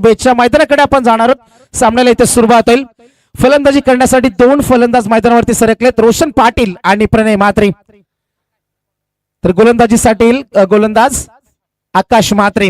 शुभेच्छा। मैदानाकडे आपण जाणार आहोत, सामन्याला इथे सुरुवात होईल। फलंदाजी करण्यासाठी 2 फलंदाज मैदानावरती सरकलेत, रोशन पाटील आणि प्रणय म्हात्रे। तर गोलंदाजीसाठी गोलंदाज आकाश म्हात्रे।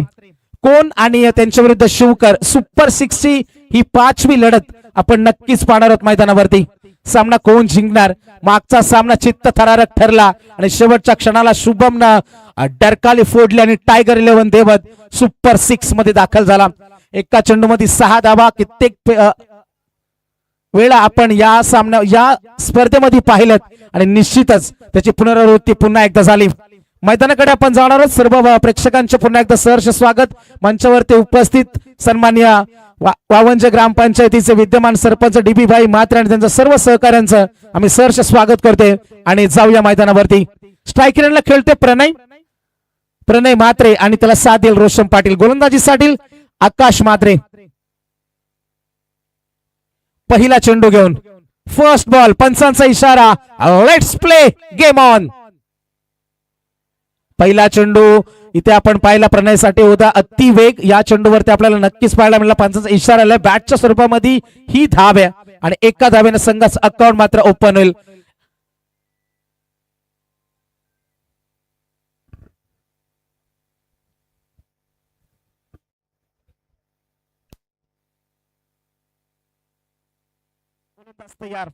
कोण आणि त्यांच्या विरुद्ध शिवकर। सुपर 6 ची ही 5वी लढत आपण नक्कीच पाहणार आहोत मैदानावरती। सामना कोण जिंकणार, मागचा सामना चित्तथरारक ठरला आणि शेवटच्या क्षणाला शुभमनं डरकाली फोडली आणि टायगर 11 देवत सुपर 6 मध्ये दाखल झाला। एका चेंडूमध्ये 6 धावा कित्येक वेळा आपण या स्पर्धेमध्ये पाहिलं आणि निश्चितच त्याची पुनरावृत्ती पुन्हा एकदा झाली। मैदानाकडे आपण जाणार आहोत, सर्व प्रेक्षकांचे पुन्हा एकदा सहर्ष स्वागत। मंचावरती उपस्थित सन्माननीय वावंज ग्रामपंचायतीचे विद्यमान सरपंच DB भाई म्हात्रे आणि त्यांच्या सर्व सहकाऱ्यांचं आम्ही सहर्ष स्वागत करतोय आणि जाऊया मैदानावरती। स्ट्राईक रेंजला खेळते प्रणय म्हात्रे आणि त्याला साथ देईल रोशन पाटील। गोलंदाजीसाठी आकाश म्हात्रे। पहिला चेंडू घेऊन फर्स्ट बॉल, पंचांचा इशारा, लेट्स प्ले गेम ऑन। पहिला चेंडू इथे आपण पाहिला प्रणयसाठी होता अति वेग, या चेंडूवरती आपल्याला नक्कीच पाहायला मिळाला। पंचांचा इशारा आला, बॅटच्या स्वरूपामध्ये ही धाव आहे आणि एका धावेने संघाचं अकाउंट मात्र ओपन होईल। तयार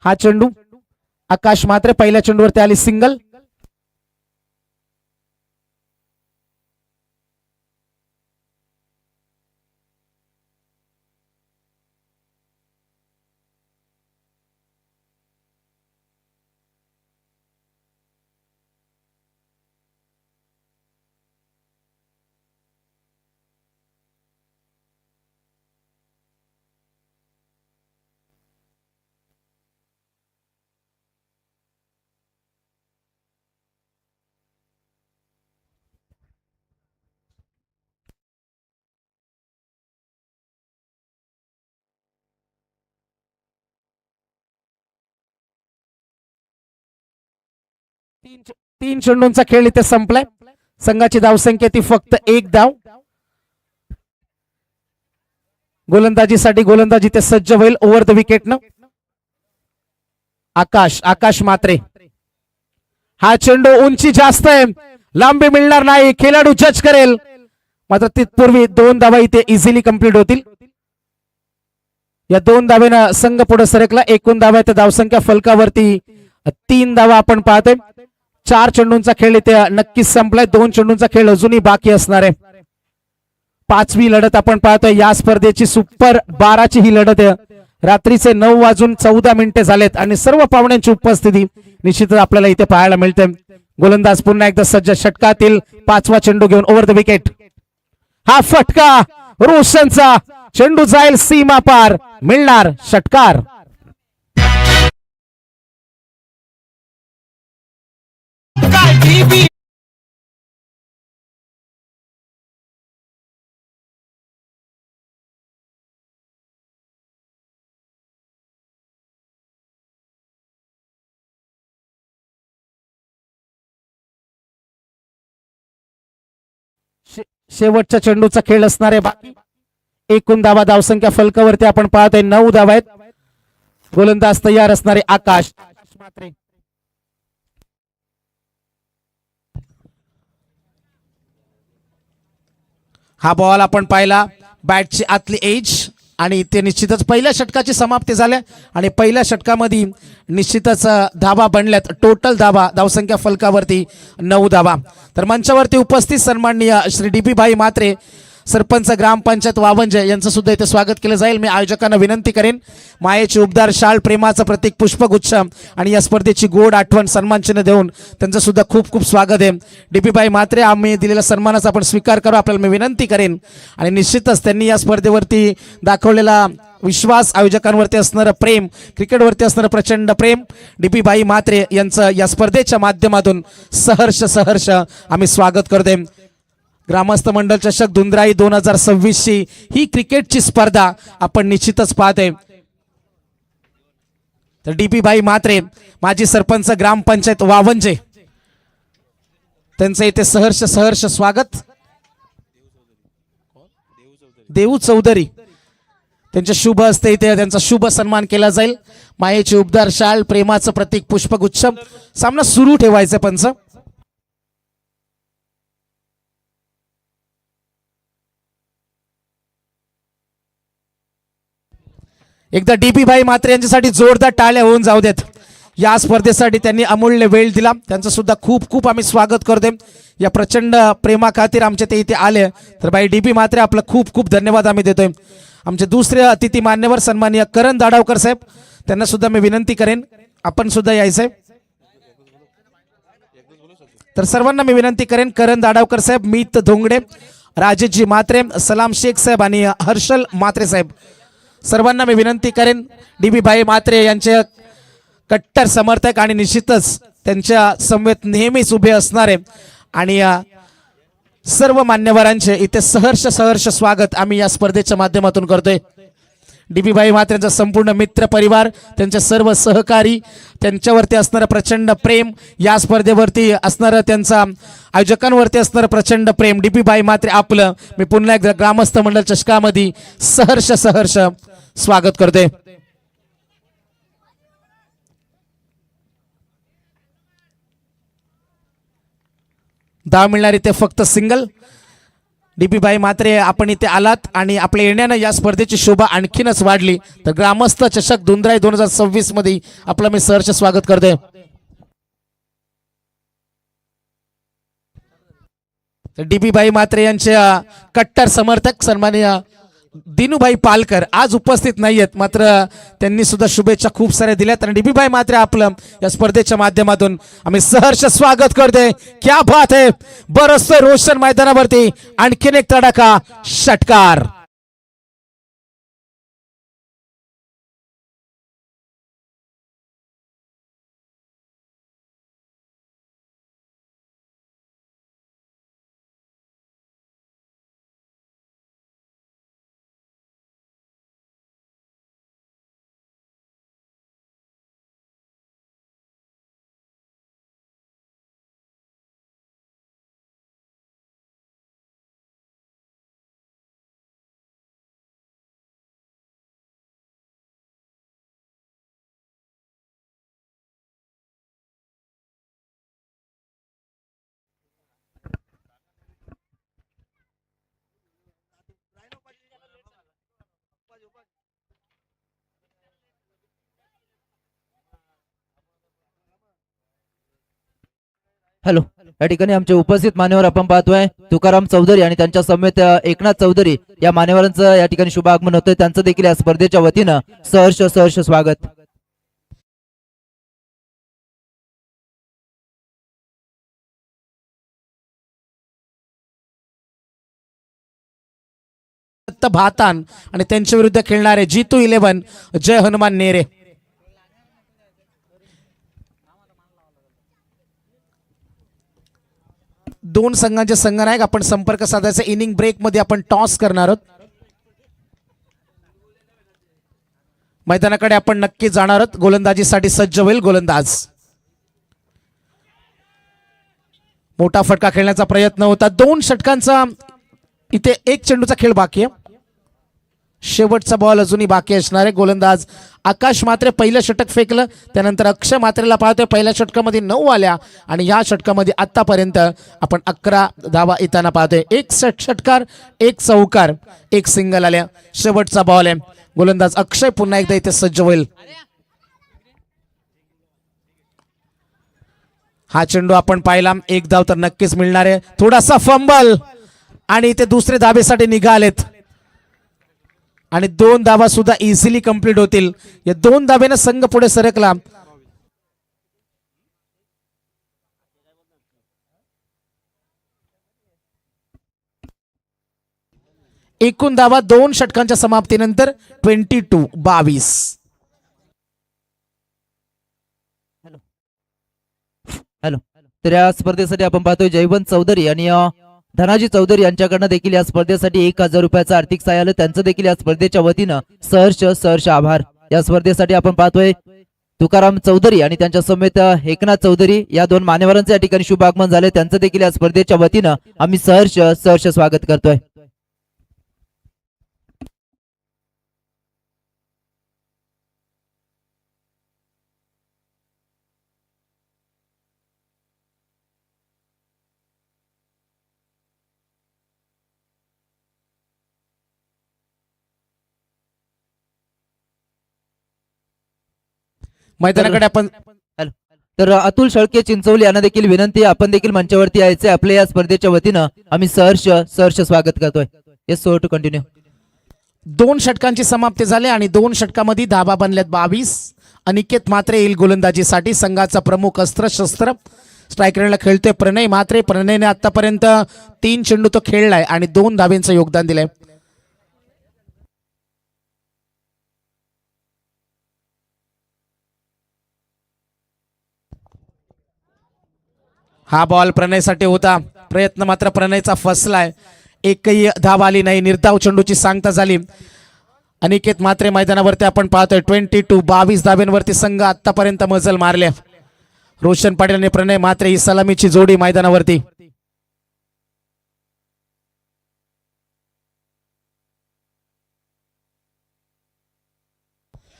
हा चेंडू आकाश म्हात्रे, पहिल्या चेंडूवरती आली सिंगल। तीन चेंडूंचा खेळ इथे संपलाय। संघाची धावसंख्या ती फक्त 1 धाव। गोलंदाजीसाठी गोलंदाजी ते सज्ज होईल ओव्हर द विकेटनं आकाश म्हात्रे। हा चेंडू उंची जास्त आहे, लांबी मिळणार नाही, खेळाडू जज करेल, मात्र तत्पूर्वी 2 धावा इथे इझिली कंप्लीट होतील। या 2 धावेनं संघ पुढे सरकला। एकूण धावा इथे धावसंख्या फलकावरती 3 धावा आपण पाहतोय। 4 चेंडूंचा खेळ इथे नक्कीच संपलाय, 2 चेंडूंचा खेळ अजूनही बाकी असणार आहे। 5वी लढत आपण पाहतोय या स्पर्धेची, सुपर 12 ची ही लढत आहे। रात्रीचे 9:14 झालेत आणि सर्व पाहुण्यांची उपस्थिती निश्चितच आपल्याला इथे पाहायला मिळते। गोलंदाज पुन्हा एकदा सज्ज, षटकातील 5वा चेंडू घेऊन ओव्हर द विकेट। हा फटका रोशनचा, चेंडू जाईल सीमा पार, मिळणार षटकार। शेवटच्या चेंडूचा खेळ असणार आहे बाकी। एकूण धावा धावसंख्या फलकावरती आपण पाहतोय 9 धावा आहेत। गोलंदाज तयार असणारे आकाश म्हात्रे। हा बॉल आपण पाहिला, बॅटची आतली एज आणि ते निश्चितच पहिल्या षटकाची समाप्ती झाल्या आणि पहिल्या षटकामध्ये निश्चितच धावा बनल्यात। टोटल धावा धावसंख्या फलकावरती 9 धावा। तर मंचावरती उपस्थित सन्माननीय श्री DB भाई म्हात्रे, सरपंच ग्रामपंचायत वावंज यांचं सुद्धा इथे स्वागत केलं जाईल। मी आयोजकांना विनंती करेन, मायेची उबदार शाल, प्रेमाचं प्रतीक पुष्पगुच्छ आणि या स्पर्धेची गोड आठवण सन्मानचिन्ह देऊन त्यांचं सुद्धा खूप खूप स्वागत आहे। DB भाई म्हात्रे, आम्ही दिलेल्या सन्मानाचा आपण स्वीकार करू आपल्याला मी विनंती करेन आणि निश्चितच त्यांनी या स्पर्धेवरती दाखवलेला विश्वास, आयोजकांवरती असणारं प्रेम, क्रिकेटवरती असणारं प्रचंड प्रेम, DB भाई म्हात्रे यांचं या स्पर्धेच्या माध्यमातून सहर्ष आम्ही स्वागत करतोय। ग्रामस्थ मंडळ चषक धुंद्राई 2026 ची ही क्रिकेटची स्पर्धा आपण निश्चितच पाहतोय। तर DB भाई म्हात्रे, माजी सरपंच ग्रामपंचायत वावंजे, त्यांचं इथे सहर्ष स्वागत। देऊ चौधरी त्यांच्या शुभ हस्ते इथे त्यांचा शुभ सन्मान केला जाईल. मायेची उबदार शाल, प्रेमाचं प्रतीक पुष्पगुच्छ. सामना सुरू ठेवायचा पंच. एकदा डीपी भाई मात्रे यांच्यासाठी जोरदार टाळ्या होऊन जाऊ देत. या स्पर्धेसाठी त्यांनी अमूल्य वेळ दिला, त्यांचं सुद्धा खूप खूप आम्ही स्वागत करतोय. या प्रचंड प्रेमा खातीर आमच्या ते इथे आले तर भाई डीपी मात्रे आपलं खूप खूप धन्यवाद आम्ही देतोय. आमचे दुसरे अतिथी मान्यवर सन्माननीय करण दाडावकर साहेब, त्यांना सुद्धा मी विनंती करेन आपण सुद्धा यायचंय. तर सर्वांना मी विनंती करेन, करण दाडावकर साहेब, मीत धोंगडे, राजेशजी मात्रे, सलाम शेख साहेब आणि हर्षल मात्रे साहेब, सर्वांना मी विनंती करेन. डीबी भाई मात्रे यांचे कट्टर समर्थक आणि निश्चितच त्यांच्या समवेत नेहमीच उभे असणारे आणि सर्व मान्यवरांचे इथे सहर्ष स्वागत आम्ही या स्पर्धेच्या माध्यमातून करतोय. डीबी भाई मात्रेंचा संपूर्ण मित्र परिवार, त्यांचे सर्व सहकारी, त्यांच्यावरती असणारं प्रचंड प्रेम, या स्पर्धेवरती असणारं त्यांचा आयोजकांवरती असणारं प्रचंड प्रेम. डीबी भाई मात्रे आपलं मी पुन्हा एकदा ग्रामस्थ मंडळ चषकामध्ये सहर्ष स्वागत करते. धाव मिळणार इथे फक्त सिंगल. डीपी भाई मात्रे आपण इथे आलात आणि आपल्या येण्यानं या स्पर्धेची शोभा आणखीनच वाढली. तर ग्रामस्थ चषक धुंद्राई 2026 मध्ये आपलं मी सहर्ष स्वागत करते. डीपी भाई मात्रे यांचे कट्टर समर्थक सन्माननीय दिनूभाई पालकर आज उपस्थित नाहीयेत, मात्र त्यांनी सुद्धा शुभेच्छा खूप साऱ्या दिल्यात आणि डीबी भाई मात्रे आपलं या स्पर्धेच्या माध्यमातून आम्ही सहर्ष स्वागत करते. क्या बात है, बरसतोय रोशन मैदानावरती आणखीन एक तडाखा षटकार. हॅलो, या ठिकाणी आमचे उपस्थित मान्यवर आपण पाहतोय तुकाराम चौधरी आणि त्यांच्या समेत एकनाथ चौधरी या मान्यवरांचं या ठिकाणी शुभ आगमन होतंय. त्यांचं देखील या स्पर्धेच्या वतीनं सहर्ष स्वागत. भातान आणि त्यांच्या विरुद्ध खेळणारे जीतू 11 जय हनुमान नेरे. दोन संघांचे संघनायक आपण संपर्क साधायचा. इनिंग ब्रेक मध्ये आपण टॉस करणार आहोत. मैदानाकडे आपण नक्की जाणार आहोत. गोलंदाजीसाठी सज्ज होईल गोलंदाज. मोठा फटका खेळण्याचा प्रयत्न होता. 2 षटकांचा इथे 1 चेंडूचा खेळ बाकी आहे. शेवटचा बॉल अजूनही बाकी असणार आहे. गोलंदाज आकाश मात्रे पहिलं षटक फेकलं, त्यानंतर अक्षय मात्रेला पाहतोय पहिल्या षटकामध्ये 9 आल्या आणि या षटकामध्ये आतापर्यंत आपण 11 धावा येताना पाहतोय. 1 षटकार, 1 चौकार, 1 सिंगल आल्या. शेवटचा बॉल आहे. गोलंदाज अक्षय पुन्हा एकदा इथे सज्ज होईल. हा चेंडू आपण पाहिला. 1 धाव तर नक्कीच मिळणार आहे. थोडासा फंबल आणि इथे दुसरे धाबेसाठी निघालेत आणि 2 धावा सुद्धा इझिली कंप्लीट होतील. या 2 धाब्याने संघ पुढे सरकला. एकूण धावा 2 षटकांच्या समाप्तीनंतर 22-22. हॅलो, तर या स्पर्धेसाठी आपण पाहतोय जयवंत चौधरी आणि धनाजी चौधरी यांच्याकडनं देखील या स्पर्धेसाठी 1000 रुपयाचं आर्थिक सहाय्य आलं. त्यांचं देखील या स्पर्धेच्या वतीनं सहर्ष आभार. या स्पर्धेसाठी आपण पाहतोय तुकाराम चौधरी आणि त्यांच्या समेत एकनाथ चौधरी या 2 मान्यवरांचे या ठिकाणी शुभ आगमन झाले. त्यांचं देखील या स्पर्धेच्या वतीनं आम्ही सहर्ष स्वागत करतोय. मैदानाकडे आपण हॅलो. तर अतुल शेळके चिंचवली यांना देखील विनंती, आपण देखील मंचावरती यायचे. आपल्या या स्पर्धेच्या वतीनं आम्ही सहर्ष स्वागत करतोय. Yes, so to continue. 2 षटकांची समाप्ती झाली आणि 2 षटकामध्ये धाबा बनल्यात 22. अनिकेत म्हात्रे येईल गोलंदाजीसाठी. संघाचा प्रमुख अस्त्र-शस्त्र स्ट्रायकरला खेळतोय प्रणय म्हात्रे. प्रणयने आतापर्यंत 3 चेंडू तो खेळलाय आणि 2 धाब्यांचं योगदान दिलंय. हा बॉल प्रणयसाठी होता. प्रयत्न मात्र प्रणयचा फसलाय. एकही धाव आली नाही. निर्धाव चेंडूची सांगता झाली. अनिकेत म्हात्रे मैदानावरती आपण पाहतोय. 22 धाब्यांवरती संघ आतापर्यंत मजल मारले. रोशन पाटील आणि प्रणय म्हात्रे ही सलामीची जोडी मैदानावरती.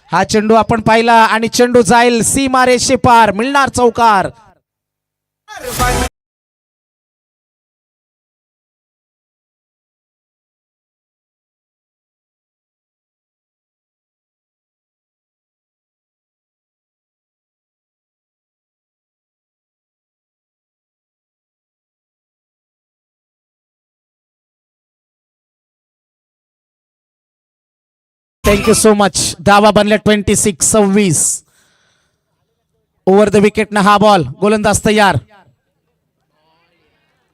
हा चेंडू आपण पाहिला आणि चेंडू जाईल सीमारेषे पार. मिळणार चौकार. Thank you so much. धावा बनल्या 26. ओव्हर द विकेट ना हा बॉल. गोलंदाज तयार.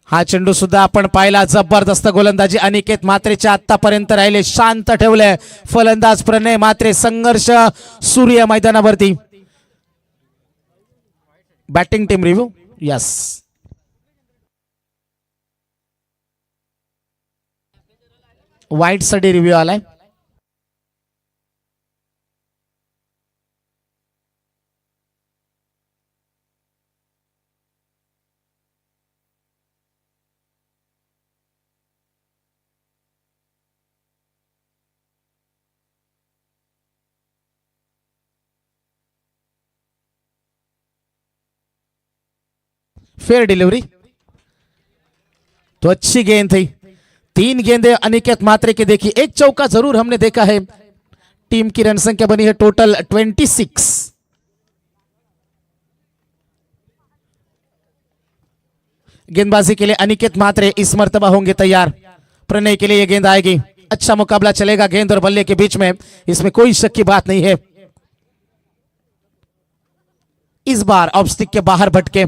हा चेंडू सुद्धा आपण पाहिला. जबरदस्त गोलंदाजी अनिकेत म्हात्रेच्या आतापर्यंत राहिले. शांत ठेवले फलंदाज प्रणय म्हात्रे. संघर्ष सूर्य मैदानावरती. Batting team review. यस, वाईट साठी रिव्ह्यू आलाय. Fair delivery. तो अच्छी गेंद थी. 3 गेंदे अनिकेत म्हात्रे की देखी. एक चौका जरूर हमने देखा है. टीम की रन संख्या बनी है टोटल 26. गेंदबाजी के लिए अनिकेत म्हात्रे इस मर्तबा होंगे तैयार. प्रणय के लिए यह गेंद आएगी. अच्छा मुकाबला चलेगा गेंद और बल्ले के बीच में, इसमें कोई शक की बात नहीं है. इस बार ऑफ स्टिक के बाहर भटके.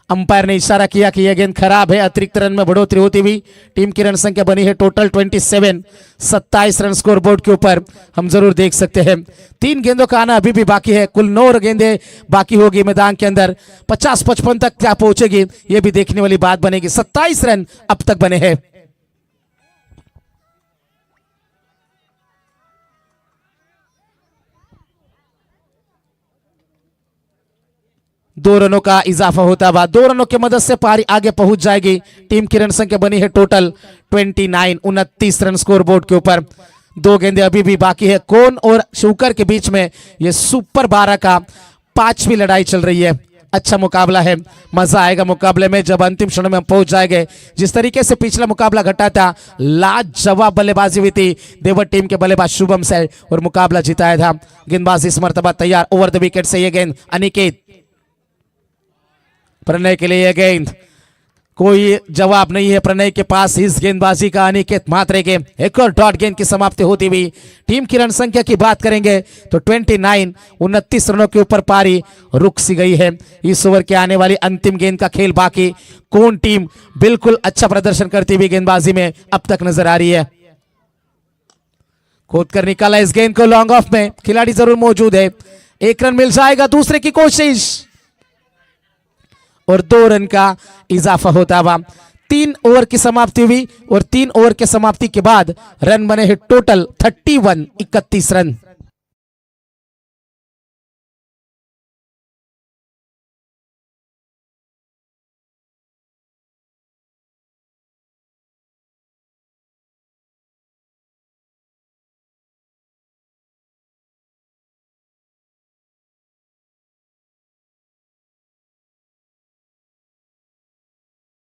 अंपायर ने इशारा किया कि यह गेंद खराब है. अतिरिक्त रन में बढ़ोतरी होती हुई टीम की रन संख्या बनी है टोटल 27. 27 रन स्कोर बोर्ड के ऊपर हम जरूर देख सकते हैं. 3 गेंदों का आना अभी भी बाकी है. कुल 9 गेंदें बाकी होगी मैदान के अंदर. 50-55 तक क्या पहुंचेगी यह भी देखने वाली बात बनेगी. 27 रन अब तक बने हैं. दो रनों का इजाफा होता हुआ 2 रनों की मदद से पारी आगे पहुंच जाएगी. टीम की रन संख्या बनी है टोटल 29. 29 रन स्कोर बोर्ड के ऊपर. 2 गेंदें अभी भी बाकी है. कोन और शुकर के बीच में यह सुपर 12 का 5वीं लड़ाई चल रही है. अच्छा मुकाबला है. मजा आएगा मुकाबले में जब अंतिम क्षण में हम पहुंच जाएंगे. जिस तरीके से पिछला मुकाबला घटा था, लाजवाब बल्लेबाजी हुई थी देवर टीम के बल्लेबाज शुभम से और मुकाबला जिताया था. गेंदबाज इस मर्तबा तैयार. ओवर द विकेट से यह गेंद अनिकेत. प्रणय के लिए यह गेंद. कोई जवाब नहीं है प्रणय के पास इस गेंदबाजी का. अनिकेत म्हात्रे के एक और डॉट गेंद की समाप्ति होती हुई. टीम की रन संख्या की बात करेंगे तो 29 रनों के ऊपर पारी रुक सी गई है. इस ओवर के आने वाली अंतिम गेंद का खेल बाकी. कौन टीम बिल्कुल अच्छा प्रदर्शन करती हुई गेंदबाजी में अब तक नजर आ रही है. खोद कर निकाला इस गेंद को लॉन्ग ऑफ में. खिलाड़ी जरूर मौजूद है. 1 रन मिल जाएगा. दूसरे की कोशिश और 2 रन का इजाफा होता हुआ. 3 ओवर की समाप्ति हुई और 3 ओवर के समाप्ति के बाद रन बने हैं टोटल 31 रन.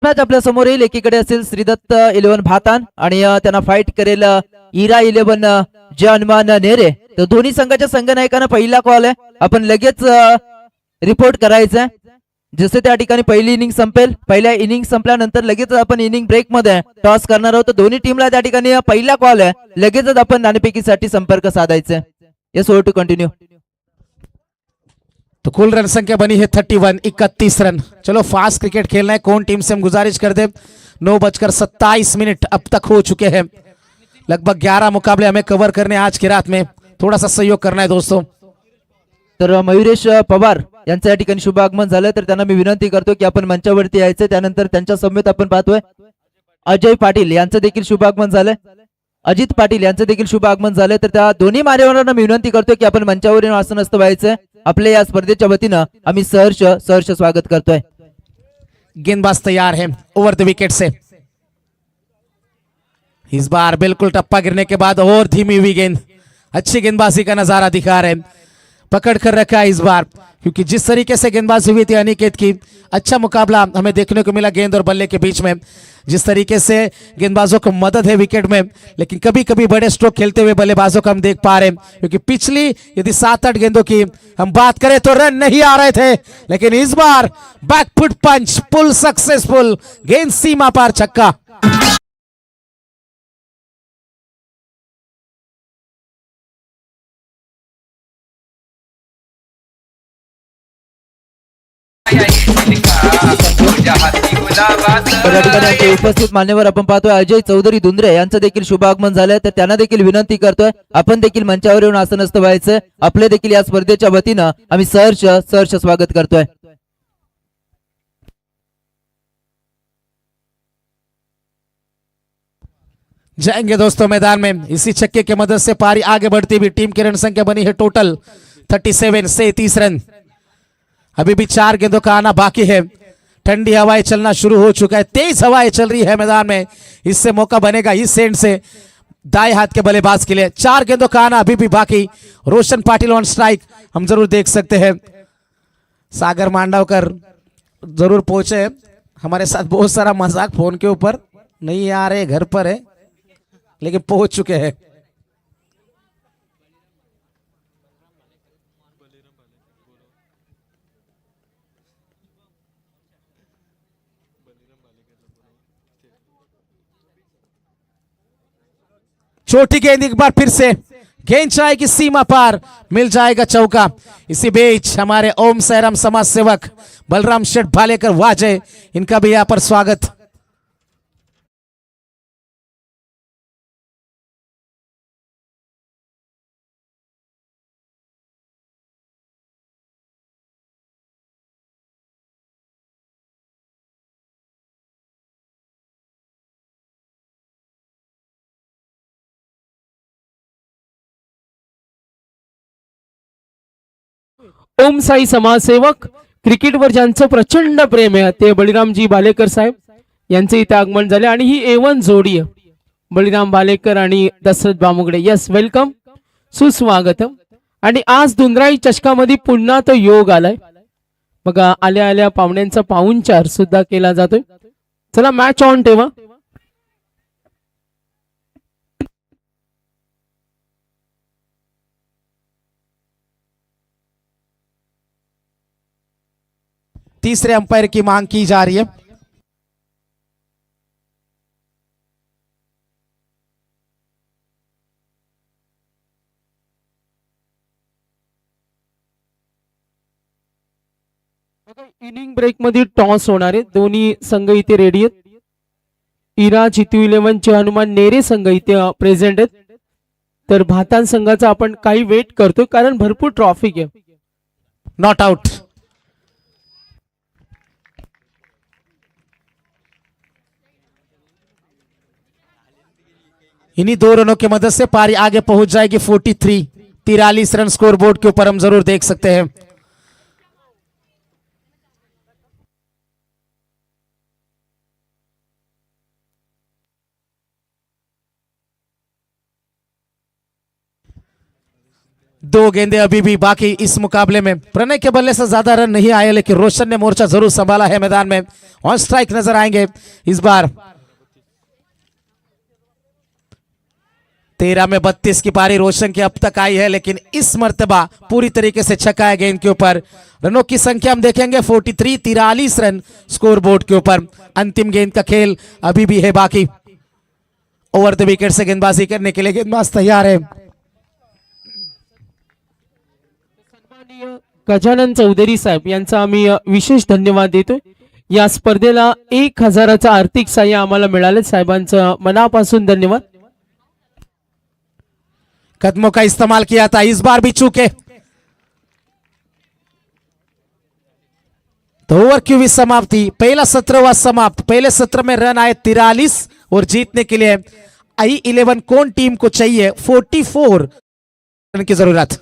मॅच आपल्या समोर येईल. एकीकडे असेल श्रीदत्त 11 भातान आणि त्यांना फाईट करेल इरा 11 जॉनमान नेरे. तर दोन्ही संघाच्या संघनायकांना पहिला कॉल आहे, आपण लगेच रिपोर्ट करायचा आहे. जसे त्या ठिकाणी पहिली इनिंग संपेल, पहिल्या इनिंग संपल्यानंतर लगेच आपण इनिंग ब्रेक मध्ये टॉस करणार आहोत. दोन्ही टीमला त्या ठिकाणी पहिला कॉल आहे, लगेचच आपण नाणेफेकीसाठी संपर्क साधायचा. Yes, over to continue. तो कुल रन संख्या बनी है 31, 31 रन. चलो फास्ट क्रिकेट खेलना है. कौन टीम से हम गुजारिश कर दे. 9:27 अब तक हो चुके हैं. लगभग 11 मुकाबले हमें कवर करने आज की रात में. थोड़ा सा सहयोग करना है दोस्तों. तर मयुरेश पवार यांचं या ठिकाणी शुभ आगमन झालं, तर त्यांना मी विनंती करतो की आपण मंचावरती यायचं. त्यानंतर त्यांच्या समवेत आपण पाहतोय अजय पाटील यांचं देखील शुभ आगमन झालंय, अजित पाटील यांचं देखील शुभ आगमन झालंय. तर त्या दोन्ही मान्यवरांना मी विनंती करतो की आपण मंचावर येऊन आसनस्थ व्हायचंय. आपल्या या स्पर्धेच्या वतीनं आम्ही सहर्ष स्वागत करतोय. गेंदबाज तैयार है ओवर द विकेट से. इस बार बिल्कुल टप्पा गिरने के बाद और धीमी हुई गेंद. अच्छी गेंदबाजी का नजारा दिखा रहे हैं. पकड़ कर रखा है इस बार, क्योंकि जिस तरीके से गेंदबाजी हुई थी अनिकेत की, अच्छा मुकाबला हमें देखने को मिला गेंद और बल्ले के बीच में. जिस तरीके से गेंदबाजों को मदद है विकेट में, लेकिन कभी कभी बड़े स्ट्रोक खेलते हुए बल्लेबाजों को हम देख पा रहे हैं. क्योंकि पिछली यदि 7-8 गेंदों की हम बात करें तो रन नहीं आ रहे थे, लेकिन इस बार बैकफुट पंच पुल सक्सेसफुल. गेंद सीमा पार छक्का. तर या ठिकाणी आमचे उपस्थित मान्यवर आपण पाहतोय अजय चौधरी दुंद्रे यांचं देखील शुभ आगमन झालंय. तर त्यांना देखील विनंती करतोय आपण देखील मंचावर येऊन आसनस्थ व्हायचं. आपले देखील या स्पर्धेच्या वतीनं आम्ही सहर्ष स्वागत करतोय. जाएंगे दोस्तों मैदान में. इसी छक्के की मदद से पारी आगे बढ़ती हुई टीम की रन संख्या बनी है टोटल 37 से 30 रन. अभी भी 4 गेंदों का आना बाकी है. ठंडी हवाएं चलना शुरू हो चुका है, तेज हवाएं चल रही है मैदान में. इससे मौका बनेगा इस एंड से दाएं हाथ के बल्लेबाज के लिए. 4 गेंदों का आना अभी भी बाकी. रोशन पाटिल ऑन स्ट्राइक हम जरूर देख सकते हैं. सागर मांडवकर जरूर पहुंचे हमारे साथ. बहुत सारा मजाक फोन के ऊपर नहीं आ रहे, घर पर है, लेकिन पहुंच चुके हैं. छोटी गेंद एक बार फिर से, गेंद जाएगी सीमा पार, मिल जाएगा चौका. इसी बीच हमारे ओम सैरम समाज सेवक बलराम शेठ भालेकर वाजे, इनका भी यहाँ पर स्वागत. ओम साई समाजसेवक क्रिकेटवर ज्यांचं प्रचंड प्रेम आहे ते बळीरामजी भालेकर साहेब यांचे इथे आगमन झाले आणि ही A1 जोडी आहे बळीराम भालेकर आणि दशरथ बामुगडे. यस, वेलकम, सुस्वागतम. आणि आज दुंद्राई चषकामध्ये पुन्हा तो योग आलाय बघा. आल्या आल्या पाहुण्यांचा पाहुणचार सुद्धा केला जातोय. चला मॅच ऑन ठेवा. तीसरे अंपायर की मांग की जा रही है. इनिंग ब्रेक मध्ये टॉस होणार आहे. दोन्ही संघ इथे रेडी आहेत. इरा जितू 11 चे हनुमान नेरे संघ इथे प्रेझेंट आहेत. तर भातान संघाचा आपण काही वेट करतो कारण भरपूर ट्रॉफिक आहे. Not out. इन्हीं 2 रनों की मदद से पारी आगे पहुंच जाएगी 43 रन स्कोर बोर्ड के ऊपर हम जरूर देख सकते हैं. दो गेंदे अभी भी बाकी इस मुकाबले में. प्रणय के बल्ले से ज्यादा रन नहीं आए, लेकिन रोशन ने मोर्चा जरूर संभाला है मैदान में. ऑन स्ट्राइक नजर आएंगे इस बार. 13 में 32 की पारी रोशन की अब तक आई है, लेकिन इस मर्तबा पूरी तरीके से छक्का है गेंद के ऊपर। रनों की संख्या हम देखेंगे 43 रन स्कोर बोर्ड के ऊपर। अंतिम गेंद का खेल अभी भी है बाकी। ओवर द विकेट से गेंदबाजी करने के लिए गेंदबाज तैयार है। गजानन चौधरी साहेब यांचा आम्ही विशेष धन्यवाद देतो। या स्पर्धेला 1000चा आर्थिक सहाय्य आम्हाला मिळाले, साहेबांचं मनापासून धन्यवाद। कदमों का इस्तेमाल किया था, इस बार भी चूके। तो ओवर की हुई समाप्ति, पहला सत्र हुआ समाप्त। पहले सत्र में रन आए 43 और जीतने के लिए I11 कौन टीम को चाहिए 44 रन की जरूरत।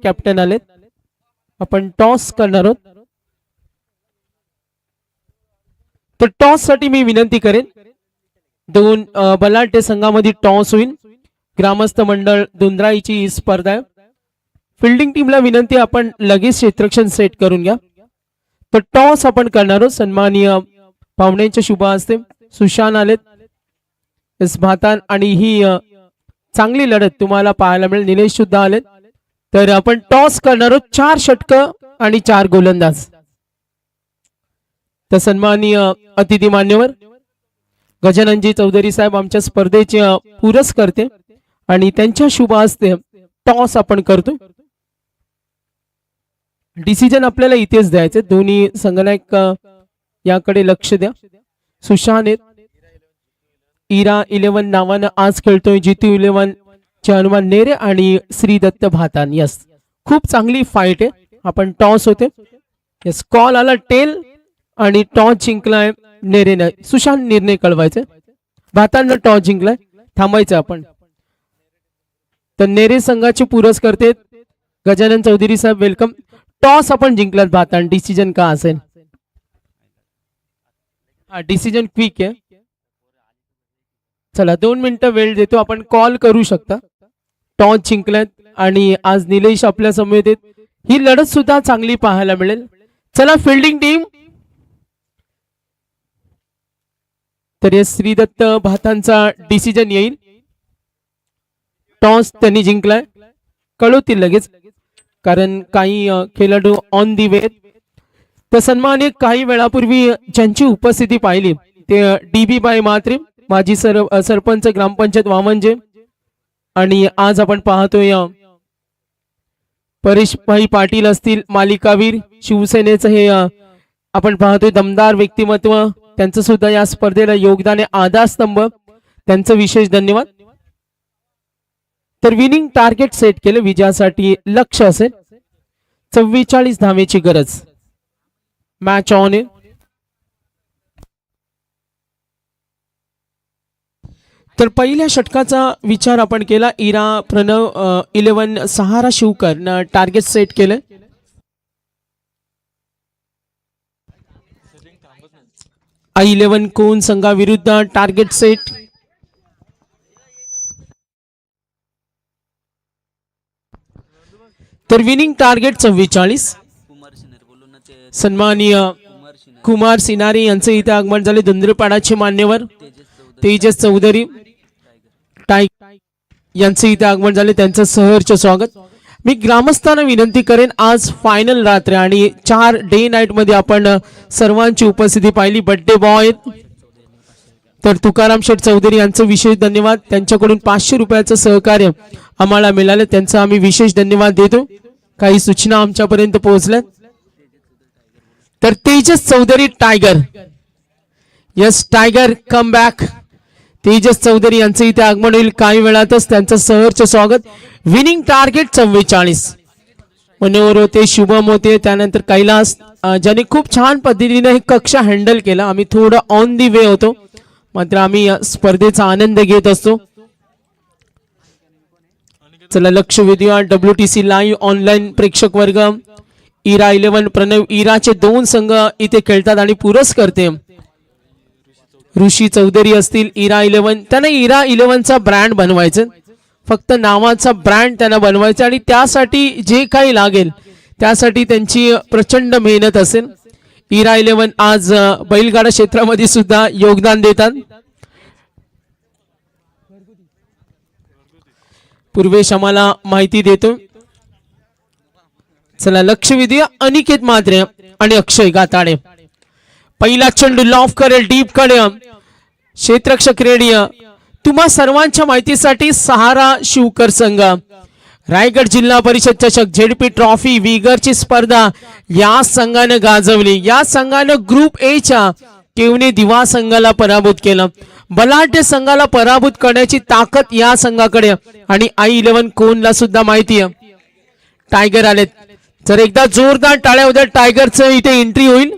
कॅप्टन आलेत, आपण टॉस करणार आहोत। तर टॉस साठी मी विनंती करेन, दोन बलाढ्य संघामध्ये टॉस होईल। ग्रामस्थ मंडळ दुंद्राईची ही स्पर्धा आहे। फिल्डिंग टीमला विनंती, आपण लगेच क्षेत्ररक्षण सेट करून घ्या। तर टॉस आपण करणार आहोत। सन्माननीय पाहुण्यांच्या शुभ हस्ते सुशांत आलेत, एस भातान, आणि ही चांगली लढत तुम्हाला पाहायला मिळेल। निलेश सुद्धा आलेत। तर आपण टॉस करणार आहोत, 4 षटकं आणि 4 गोलंदाज। तर सन्माननीय अतिथी मान्यवर गजाननजी चौधरी साहेब आमच्या स्पर्धेचे पुरस्कर्ते, आणि त्यांच्या शुभ हस्ते टॉस आपण करतो। डिसिजन आपल्याला इथेच द्यायचे, दोन्ही संघनायक याकडे लक्ष द्या। सुशांत आहेत, इरा 11 नावानं आज खेळतोय। जितू 11 चे हनुमान नेरे आणि श्री दत्त भातान। यस, खूप चांगली फाईट आहे। आपण टॉस होते, यस, कॉल आला टेल आणि टॉस जिंकलाय नेरेने। सुशांत निर्णय कळवायचे, भातांना टॉस जिंकलाय, थांबायचं आपण। तर नेरे संघाचे पुरस्कर्ते गजानन चौधरी साहेब, वेलकम। टॉस आपण जिंकलात भातान, डिसिजन का असेल? हा, डिसिजन क्विक आहे। चला 2 मिनिटं वेळ देतो, आपण कॉल करू शकता। टॉस जिंकलात आणि आज निलेश आपल्या समोर आहेत, ही लढत सुद्धा चांगली पाहायला मिळेल। चला फिल्डिंग टीम, तर या श्रीदत्त भातांचा डिसिजन येईल। टॉस त्यांनी जिंकलाय, कळवतील लगेच, कारण काही खेळाडू ऑन दी वे। तर सन्माननीय काही वेळापूर्वी ज्यांची उपस्थिती पाहिली ते DB बाई मात्रे, माजी सरपंच ग्रामपंचायत वामनजे, आणि आज आपण पाहतोय परेशभाई पाटील असतील, मालिकावीर शिवसेनेचं हे आपण पाहतोय दमदार व्यक्तिमत्व, त्यांचं सुद्धा या स्पर्धेला योगदान आहे, आधारस्तंभ, त्यांचं विशेष धन्यवाद। तर विनिंग टार्गेट सेट केलं, विजयासाठी लक्ष असेल 44 धावेची गरज। मॅच ऑन आहे। तर पहिल्या षटकाचा विचार आपण केला, इरा प्रणव 11 सहारा शिवकर न टार्गेट सेट केलं। I11 कोण संघाविरुद्ध टार्गेट सेट। तर विनिंग टार्गेट 44। सन्माननीय कुमार सिनारी यांचे इथे आगमन झाले। धुंद्रपाडाचे मान्यवर तेजस चौधरी यांचे इथे आगमन झाले, त्यांचं सहर्ष स्वागत। मी ग्रामस्थांना विनंती करेन, आज फायनल रात्र आणि 4 डे नाईट मध्ये आपण सर्वांची उपस्थिती पाहिली। बर्थडे बॉय तर तुकाराम शेठ चौधरी यांचं विशेष धन्यवाद, त्यांच्याकडून 500 रुपयाचं सहकार्य आम्हाला मिळालं, त्यांचं आम्ही विशेष धन्यवाद देतो। काही सूचना आमच्यापर्यंत पोहोचल्यात। तर Tejas Chaudhary tiger, yes tiger come back, Tejas Chaudhary यांचे इथे आगमन होईल काही वेळातच, त्यांचं सहर्ष स्वागत। Winning target 44। मनोहर होते, शुभम होते, त्यानंतर कैलास, ज्यांनी खूप छान पद्धतीने हे कक्ष हँडल केला। आम्ही थोडं ऑन दी वे होतो, मात्र आम्ही या स्पर्धेचा आनंद घेत असतो। चला लक्ष वेधूया WTC लाईव्ह ऑनलाईन प्रेक्षक वर्ग। इरा 11 प्रणव इराचे 2 संघ इथे खेळतात आणि पुरस्कर्ते ऋषी चौधरी असतील इरा 11, त्यांना इरा 11चा ब्रँड बनवायचं, फक्त नावाचा ब्रँड त्यांना बनवायचा आणि त्यासाठी जे काही लागेल त्यासाठी त्यांची प्रचंड मेहनत असेल. इरा 11 आज बैलगाडा क्षेत्रामध्ये सुद्धा योगदान देतात. पूर्वेश आम्हाला माहिती देतो. चला लक्ष विद्या अनिकेत मात्रे आणि अक्षय गाताडे. पहिला चेंडू लॉफ करेल डीप कडे, क्षेत्ररक्षक रेडी. तुम्हा सर्वांच्या माहितीसाठी सहारा शिवकर संघ रायगड जिल्हा परिषद चषक झेडपी ट्रॉफी विगरची स्पर्धा या संघाने गाजवली. या संघाने ग्रुप ए च्या केवने दिवा संघाला पराभूत केलं. बलाढ्य संघाला पराभूत करण्याची ताकद या संघाकडे आणि i11 कोणला सुद्धा माहिती आहे. टायगर आलेत, जर एकदा जोरदार टाळ्या उद्या टायगरचं इथे एंट्री होईल.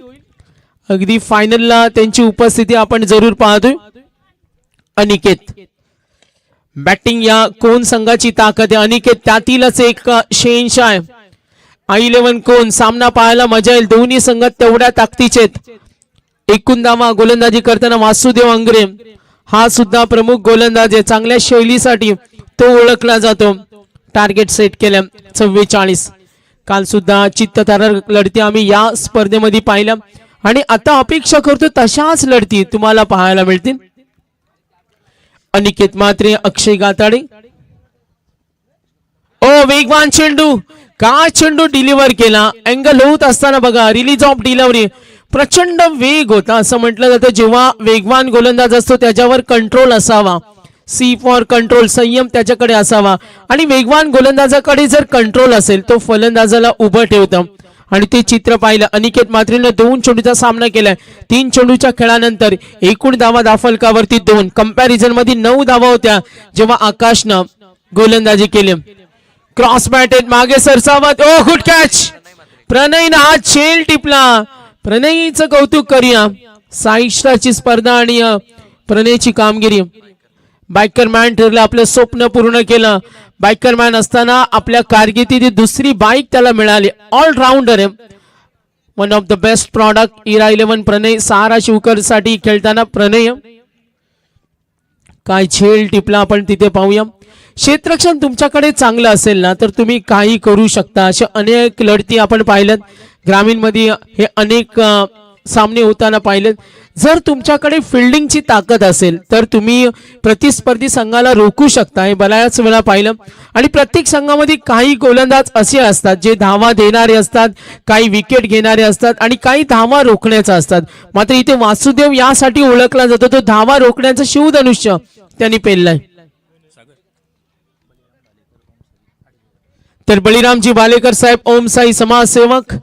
अगदी फायनलला त्यांची उपस्थिती आपण जरूर पाहतोय. अनिकेत बॅटिंग या कोण संघाची ताकद आहे. अनिकेत त्यातीलच एक शहेनशाह आहे. i11 कोण सामना पाहायला मजा येईल. दोन्ही संघ तेवढ्या ताकदीचे आहेत. एकूण धावा गोलंदाजी करताना वासुदेव अंगरे हा सुद्धा प्रमुख गोलंदाज आहे. चांगल्या शैलीसाठी तो ओळखला जातो. टार्गेट सेट केलं 44. काल सुद्धा चित्तथरारक लढती आम्ही या स्पर्धेमध्ये पाहिल्या आणि आता अपेक्षा करतो तशाच लढती तुम्हाला पाहायला मिळतील. अनिकेत मात्रे अक्षय गाताडे. ओ वेगवान चेंडू, का चेंडू डिलिव्हर केला. अँगल होत असताना बघा, रिलीज ऑफ डिलिव्हरी, प्रचंड वेग होता. असं म्हटलं जातं जेव्हा वेगवान गोलंदाज असतो त्याच्यावर कंट्रोल असावा. सी फॉर कंट्रोल, संयम त्याच्याकडे असावा. आणि वेगवान गोलंदाजाकडे जर कंट्रोल असेल तो फलंदाजाला उभं ठेवतं आणि ते चित्र पाहिलं. अनिकेत मात्रेनं 2 चेंडूचा सामना केलाय. 3 चेंडूच्या खेळानंतर एकूण धावा दाफलकावरती 2. कंपॅरिझन मध्ये 9 धावा होत्या जेव्हा आकाशनं गोलंदाजी केली. क्रॉस बॅटेड मागे सरसावत. ओ गुड कॅच. प्रणयनं हा झेल टिपला. प्रणयचं कौतुक करूया. साई स्टारची स्पर्धा आणि प्रणयची कामगिरी. बायकर मॅन ठरलं, आपलं स्वप्न पूर्ण केलं. बायकर मॅन असताना आपल्या कारकिर्दीत दुसरी बाईक त्याला मिळाली. ऑलराऊंडर आहे, one of the best product. इरा 11 प्रणय सहारा शिवकर साठी खेळताना प्रणय काय झेल टिपला आपण तिथे पाहूया. क्षेत्ररक्षण तुमच्याकडे चांगलं असेल ना तर तुम्ही काही करू शकता. अशा अनेक लढती आपण पाहिल्यात ग्रामीण मध्ये, हे अनेक सामने होताना पाहिलेत. जर तुमच्याकडे फिल्डिंगची ताकद असेल तर तुम्ही प्रतिस्पर्धी संघाला रोखू शकता. हे बऱ्याच वेळा पाहिलं. आणि प्रत्येक संघामध्ये काही गोलंदाज असे असतात जे धावा देणारे असतात, काही विकेट घेणारे असतात आणि काही धावा रोखण्याचा असतात. मात्र इथे वासुदेव यासाठी ओळखला जातो, तो धावा रोखण्याचं शिवधनुष्य त्यांनी पेललंय. तर बळीरामजी बालेकर साहेब, ओम साई समाजसेवक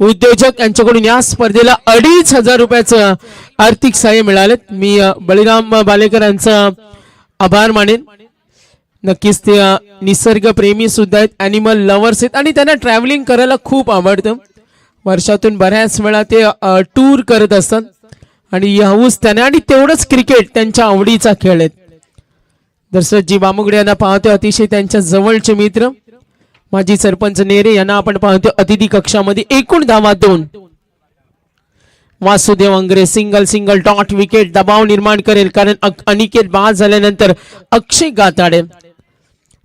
उद्योजक यांच्याकडून या स्पर्धेला 2,500 रुपयाचं आर्थिक सहाय्य मिळाले. मी बळीराम बालेकर यांचा आभार मानेन. नक्कीच ते निसर्ग प्रेमी सुद्धा आहेत, ॲनिमल लव्हर्स आहेत आणि त्यांना ट्रॅव्हलिंग करायला खूप आवडतं. वर्षातून बऱ्याच वेळा ते टूर करत असतात आणि हौस त्याने, आणि तेवढंच क्रिकेट त्यांच्या आवडीचा खेळ आहे. दशरथजी बामुगडे यांना पाहतो, अतिशय त्यांच्या जवळचे मित्र. माजी सरपंच नेरे यांना आपण पाहतो अतिथी कक्षामध्ये. एकूण धावा 2. वासुदेव अंगरे सिंगल डॉट विकेट दबाव निर्माण करेल, कारण अनिकेत बाद झाल्यानंतर अक्षय गाताडे.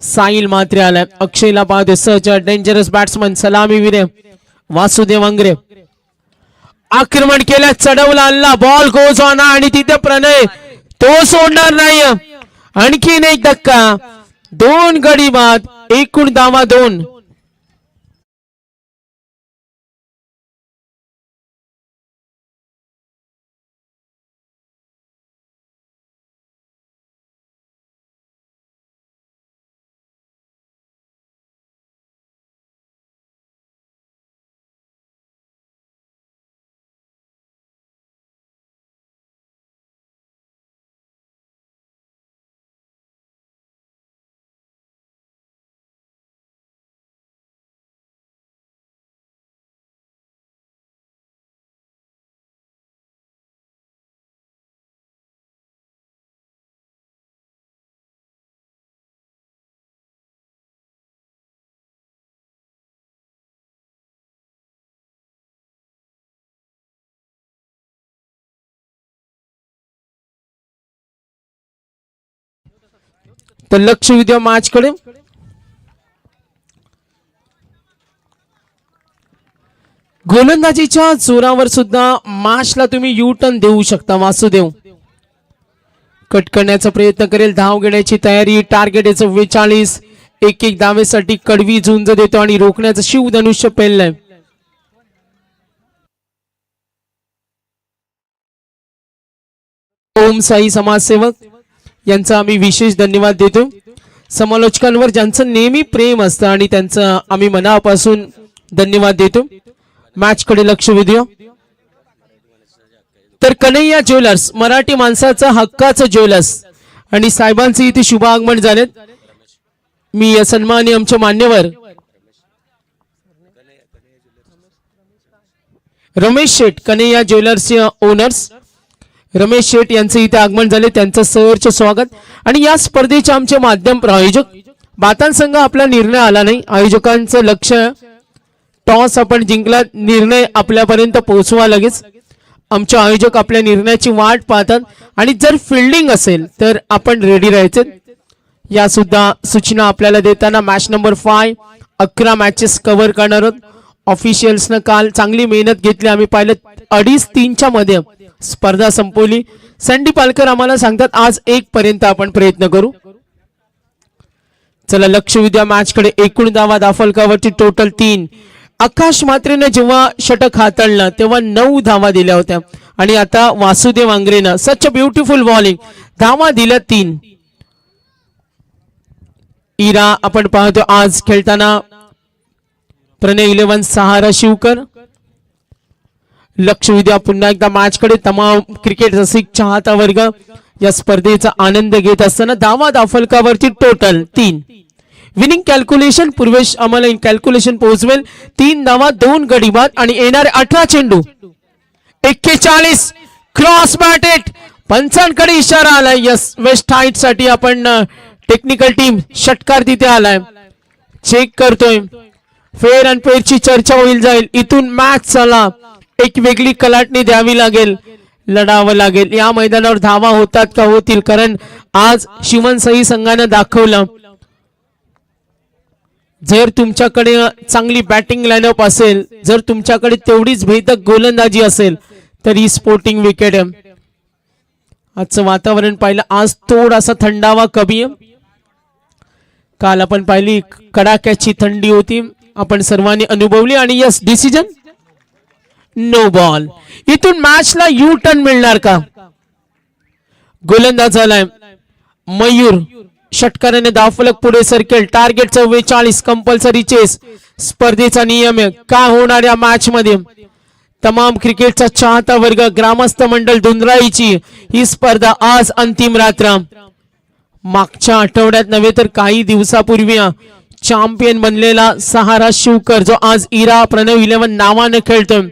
साहिल मात्रे आलाय. अक्षयला पाहतो सहज डेंजरस बॅट्समन सलामीवीर वासुदेव अंगरे. आक्रमण केलं, चढवला अल्ला, बॉल गोज ऑन आणि तिथे प्रणय तो सोडणार नाही. आणखीन एक धक्का, 2 गडी बाद. एकूण धावा 2. तर लक्ष विद्या मॅच कडे. गोलंदाजीच्या जोरावर सुद्धा मॅचला तुम्ही यू टर्न देऊ शकता. वासुदेव कट करण्याचा प्रयत्न करेल. धाव घेण्याची तयारी. टार्गेट आहे 44. एक एक धावेसाठी कडवी झुंज देतो आणि रोखण्याचं शिवधनुष्य पेललंय. ओम साई समाजसेवक यांचा आम्ही विशेष धन्यवाद देतो. समालोचकांवर ज्यांचं नेहमी प्रेम असतं आणि त्यांचं आम्ही मनापासून धन्यवाद देतो. मॅच कडे लक्ष देऊया. तर कन्हैया ज्वेलर्स मराठी माणसाचं हक्काचं ज्वेलर्स आणि साहेबांचे इथे शुभ आगमन झालेत. मी सन्माननीय आमचे मान्यवर रमेश शेठ कन्हैया ज्वेलर्सचे ओनर्स रमेश शेठ यांचे इथे आगमन झाले. त्यांचं सहर्ष स्वागत. आणि या स्पर्धेचे आमचे माध्यम प्रायोजक बातान संघ आपला निर्णय आला नाही. आयोजकांचं लक्ष टॉस आपण जिंकला, निर्णय आपल्यापर्यंत पोहोचवा लगेच. आमचे आयोजक आपल्या निर्णयाची वाट पाहतात आणि जर फिल्डिंग असेल तर आपण रेडी राहायचे. या सुद्धा सूचना आपल्याला देताना मॅच नंबर 5 11 मॅचेस कव्हर करणार आहोत. ऑफिशियल्सनं काल चांगली मेहनत घेतली. आम्ही पाहिलं 2:30-3च्या मध्ये स्पर्धा संपवली. सँडी पालकर आम्हाला सांगतात आज 1 पर्यंत आपण प्रयत्न करू. चला लक्ष विद्या मॅच कडे. एकूण धावा दाफलकावरती टोटल 3. आकाश मात्रेनं जेव्हा षटक हाताळलं तेव्हा 9 धावा दिल्या होत्या आणि आता वासुदेव आंग्रेनं सच अ ब्युटिफुल बॉलिंग धावा दिल्या 3. इरा आपण पाहतो आज खेळताना प्रणय 11 सहारा शिवकर. लक्ष विद्या पुन्हा एकदा मॅच कडे. तमाम क्रिकेट रसिक चाहता वर्ग या स्पर्धेचा आनंद घेत असताना धावा दाफलकावरती टोटल 3. विनिंग कॅल्क्युलेशन पूर्वेश आम्हाला इन कॅल्क्युलेशन पोहोचवेल. 3 धावा 2 गडी बाद आणि येणारे 18 चेंडू 41 क्रॉस बॅटेड. पंचांकडे इशारा आलाय. यस वेस्ट हाईट साठी आपण टेक्निकल टीम षटकार तिथे आलाय. चेक करतोय. फेअर अँड फेअरची चर्चा होईल जाईल. इथून मॅच चला एक वेगळी कलाटणी द्यावी लागेल, लढावं लागेल. या मैदानावर धावा होतात का होतील, कारण आज शिवनसाई संघानं दाखवलं जर तुमच्याकडे चांगली बॅटिंग लाईनअप असेल, जर तुमच्याकडे तेवढीच भेदक गोलंदाजी असेल तर ही स्पोर्टिंग विकेट आहे. आजचं वातावरण पाहिलं आज थोडासा थंडावा कमी आहे. काल आपण पाहिली कडाक्याची थंडी होती, आपण सर्वांनी अनुभवली. आणि यस डिसिजन नो बॉल. इथून मॅचला यू टर्न मिळणार का? गोलंदाज झालाय मयूर. षटकाराने दाफलक पुढे सरकेल. टार्गेट 44. कंपल्सरी चेस स्पर्धेचा नियम आहे. काय होणार या मॅच मध्ये? तमाम क्रिकेटचा चाहता वर्ग, ग्रामस्थ मंडळ धुंद्राईची ही स्पर्धा आज अंतिम रात्र. मागच्या आठवड्यात नव्हे तर काही दिवसापूर्वी चॅम्पियन बनलेला सहारा शिवकर जो आज इरा प्रणव 11 नावाने खेळतोय.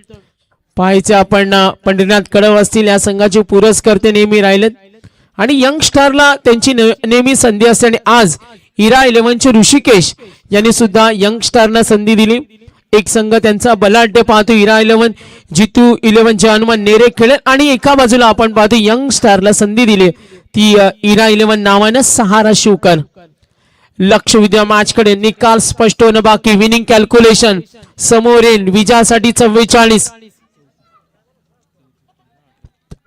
पाहायचे आपण पंढरीनाथ कडव असतील या संघाचे पुरस्कर्ते नेहमी राहिलेत आणि यंगस्टारला त्यांची नेहमी संधी असते. आणि आज इरा 11चे ऋषिकेश यांनी सुद्धा यंगस्टारना संधी दिली. एक संघ त्यांचा बलाढ्य पाहतो इरा 11, जितू 11 जे हनुमान नेरे खेळेल आणि एका बाजूला आपण पाहतो यंगस्टारला संधी दिली ती इरा 11 नावानं सहारा शिवकर. लक्ष विद्या मॅच कडे. निकाल स्पष्ट होणं बाकी. विनिंग कॅल्क्युलेशन समोर येईल. विजयासाठी 44.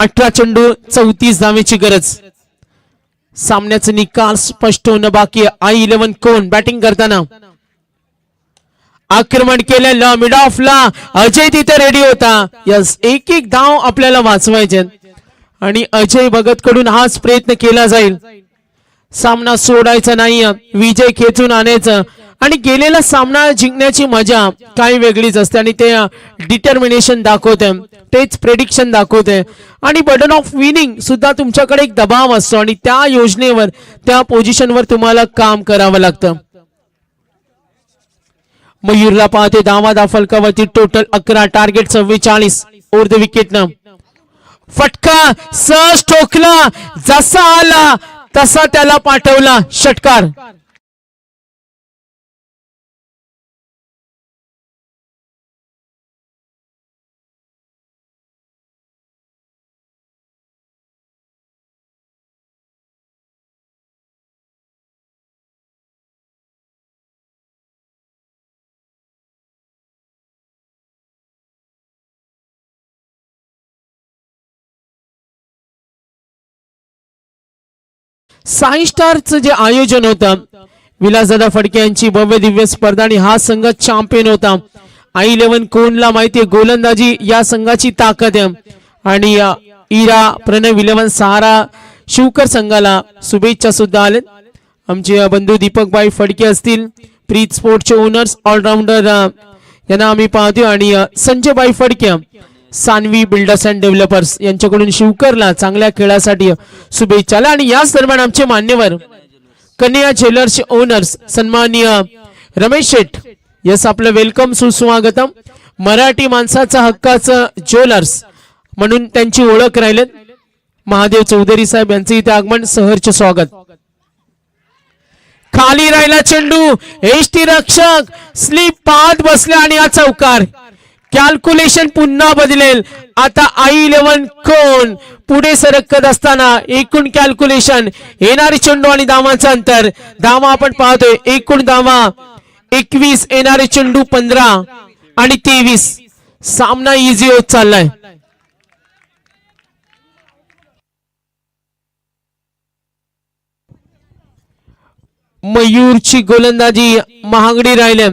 18 चेंडू 34 धावेची गरज. सामन्याचा निकाल स्पष्ट होणं बाकी. आई 11 कोण बॅटिंग करताना आक्रमण केलेलं मिड ऑफला अजय तिथे रेडी होता. यस एक एक धाव आपल्याला वाचवायचे आणि अजय भगत कडून हाच प्रयत्न केला जाईल. सामना सोडायचा नाही, विजय खेचून आणायचं. आणि गेलेला सामना जिंकण्याची मजा काही वेगळीच असते आणि ते डिटर्मिनेशन दाखवते, तेच प्रेडिक्शन दाखवते. आणि बर्डन ऑफ विनिंग सुद्धा तुमच्याकडे एक दबाव असतो आणि त्या योजनेवर त्या पोझिशनवर तुम्हाला काम करावं लागतं. मयूरला पाहते. धावा दाफलकावरती टोटल 11. टार्गेट 44. ओव्हर द विकेटनं फटका सहज ठोकला. जसा आला तसा त्याला पाठवला षटकार. साई स्टारचं जे आयोजन होतं, विलासदादा फडके यांची भव्य दिव्य स्पर्धा आणि हा संघ चॅम्पियन होता. I11 कोणला माहितीये गोलंदाजी या संघाची ताकद आहे आणि इरा प्रणव 11 सहारा शिवकर संघाला शुभेच्छा सुद्धा आलेत. आमचे बंधू दीपकभाई फडके असतील, प्रीत स्पोर्ट्सचे ओनर्स ऑलराऊंडर यांना आम्ही पाहतो आणि Sanjaybhai Phadke Sanvi builders and developers यांच्याकडून शिवकरला चांगल्या खेळासाठी शुभेच्छा. आणि याच दरम्यान आमचे मान्यवर कन्या ज्वेलर्सचे ओनर्स सन्माननीय रमेश शेठ, यस आपलं वेलकम सुस्वागतम. मराठी माणसाचा हक्काचं ज्वेलर्स म्हणून त्यांची ओळख राहिलेत. महादेव चौधरी साहेब यांचे इथे आगमन, सहर्ष स्वागत. खाली राहिला चेंडू, एसटी रक्षक स्लिप पाहत बसले आणि हा चौकार. कॅल्क्युलेशन पुन्हा बदलेल. आता I11 कोण पुढे सरकत असताना एकूण कॅल्क्युलेशन, येणारी चेंडू आणि धावांचं अंतर. धावा आपण पाहतोय, एकूण धावा 21, येणारे चेंडू 15 आणि 23. सामना इझी होत चाललाय. मयूरची गोलंदाजी महागडी राहिले.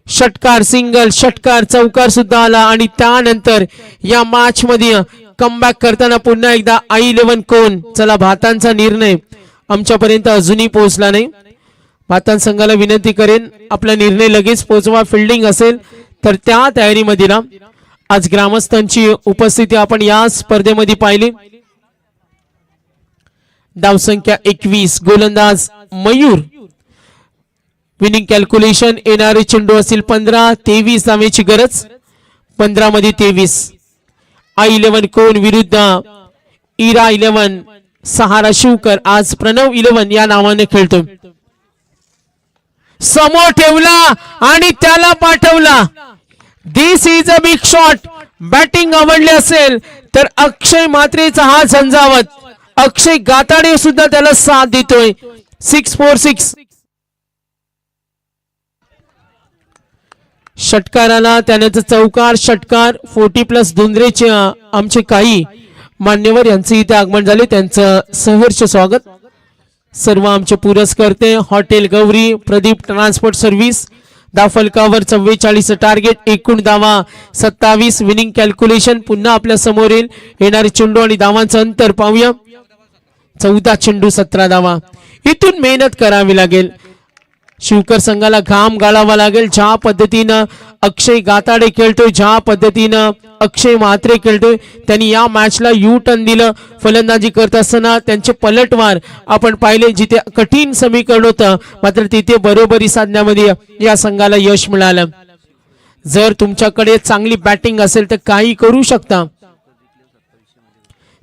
षटकार, सिंगल, षटकार, चौकार सुद्धा आला आणि त्यानंतर या मॅच मध्ये कमबॅक करताना पुन्हा एकदा I11 कोण. चला, भातांचा निर्णय आमच्यापर्यंत अजूनही पोहोचला नाही. भातान संघाला विनंती करेन आपला निर्णय लगेच पोहोचवा. फिल्डिंग असेल तर त्या तयारीमध्ये ना. आज ग्रामस्थांची उपस्थिती आपण या स्पर्धेमध्ये पाहिली. धावसंख्या 21, गोलंदाज मयूर. विनिंग कॅल्क्युलेशन, येणारे चेंडू असतील 15, 23 धावेची गरज. 15 मध्ये 23. I11 कोण विरुद्ध इरा 11 सहारा शिवकर. आज प्रणव 11 या नावाने खेळतो. समोर ठेवला आणि त्याला पाठवला. This is a big shot. Batting आवडली असेल तर अक्षय म्हात्रेचा हा झंझावत. अक्षय गाताडे सुद्धा त्याला साथ देतोय. 6-4-6. षटकाराला त्यानंतर चौकार, षटकार 40+ धुंद्रेचे आमचे काही मान्यवर यांचे इथे आगमन झाले, त्यांचं सहर्ष स्वागत. सर्व आमचे पुरस्कर्ते hotel Gauri, Pradeep transport service. दाफलकावर 44 टार्गेट, एकूण धावा 27. विनिंग कॅल्क्युलेशन पुन्हा आपल्या समोर येईल. येणारे चेंडू आणि धावांचं अंतर पाहूया. 14 चेंडू 17 धावा. इथून मेहनत करावी लागेल. शिवकर संघाला घाम गाळावा लागेल. ज्या पद्धतीनं अक्षय गाताडे खेळतोय, ज्या पद्धतीनं अक्षय म्हात्रे खेळतोय, त्यांनी या मॅचला यू टर्न दिलं. फलंदाजी करत असताना त्यांचे पलटवार आपण पाहिले. जिथे कठीण समीकरण होतं मात्र तिथे बरोबरी साधण्यामध्ये या संघाला यश मिळालं. जर तुमच्याकडे चांगली बॅटिंग असेल तर काही करू शकता.